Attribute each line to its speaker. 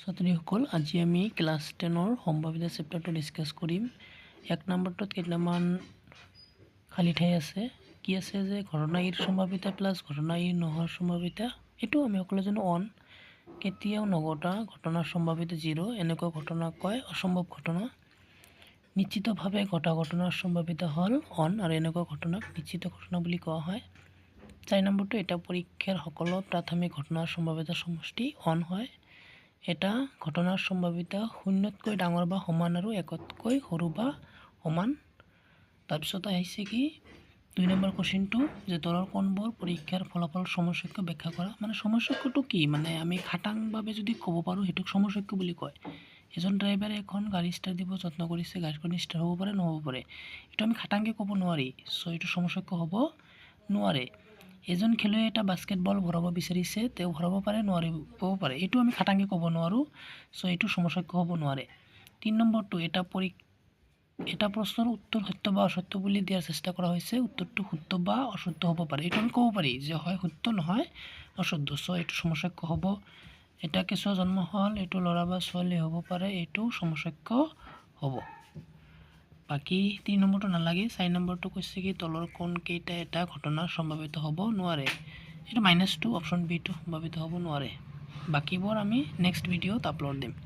Speaker 1: ছাত্ৰীসকল আজি আমি ক্লাছ 10ৰ সম্ভাৱিতা চেপ্টাৰটো ডিছকাছ কৰিম। 1 নম্বৰটোত কেইটামান খালী ঠাই আছে। কি আছে যে ঘটনা ইৰ সম্ভাৱিতা প্লাছ ঘটনা ই নোহোৱাৰ সম্ভাৱিতা। এইটো আমি সকলোৱে জানো অন। কেতিয়াও নঘটা ঘটনাৰ সম্ভাৱিতা 0, এনেকুৱা ঘটনা কয় অসম্ভৱ ঘটনা। নিশ্চিতভাৱে ঘটা ঘটনাৰ সম্ভাৱিতা হ'ল অন আৰু এনেকুৱা ঘটনাক নিশ্চিত ঘটনা বুলি কোৱা হয়। 4 নম্বৰটো এটা পৰীক্ষাৰ সকলো প্ৰাথমিক ঘটনাৰ সম্ভাৱিতা সমষ্টি অন হয়। এটা ঘটনাৰ সম্ভাৱিতা 0তকৈ ডাঙৰ বা সমান আৰু 1তকৈ সৰু বা সমান। তাৰপিছত আহিছে কি 2 নম্বৰ কোৱেশ্চনটো যে তলৰ কোনবোৰ পৰীক্ষাৰ ফলাফল সমসাময়িক ব্যাখ্যা কৰা। মানে সমসাময়িকটো কি, মানে আমি খাটাংভাৱে যদি ক'ব পাৰোঁ সেইটোক সমসাময়িক বুলি কয়। এজন ড্ৰাইভাৰে এখন গাড়ী ষ্টাৰ্ট দিব যত্ন কৰিছে, গাড়ীখন ষ্টাৰ্ট হ'ব পাৰে নহ'ব পাৰে, এইটো আমি খাটাংকৈ ক'ব নোৱাৰি। চ' এইটো সমসাময়িক হ'ব নোৱাৰে। এজন খেলুৱৈয়ে এটা বাস্কেটবল ভৰাব বিচাৰিছে, তেওঁ ভৰাব পাৰে নোৱাৰিব পাৰে, এইটো আমি খাটাংকৈ ক'ব নোৱাৰোঁ। চ' এইটো সমসাময়িক হ'ব নোৱাৰে। 3 নম্বৰটো এটা প্ৰশ্নৰ উত্তৰ সত্য বা অসত্য বুলি দিয়াৰ চেষ্টা কৰা হৈছে, উত্তৰটো সত্য বা অসত্য হ'ব পাৰে, এইটো আমি ক'ব পাৰি যে হয় সত্য নহয় অসত্য। চ' এইটো সমসাময়িক হ'ব। এটা কেঁচুৱা জন্ম হ'ল, এইটো ল'ৰা বা ছোৱালী হ'ব পাৰে, এইটো সমসাময়িক হ'ব। বাকী 3 নম্বৰটো নালাগে। 4 নম্বৰটো কৈছে কি তলৰ কোন কেইটা এটা ঘটনাৰ সম্ভাৱিত হ'ব নোৱাৰে, এইটো -2 অপশ্যন বিটো সম্ভাৱিত হ'ব নোৱাৰে। বাকীবোৰ আমি নেক্সট ভিডিঅ'ত আপলোড দিম।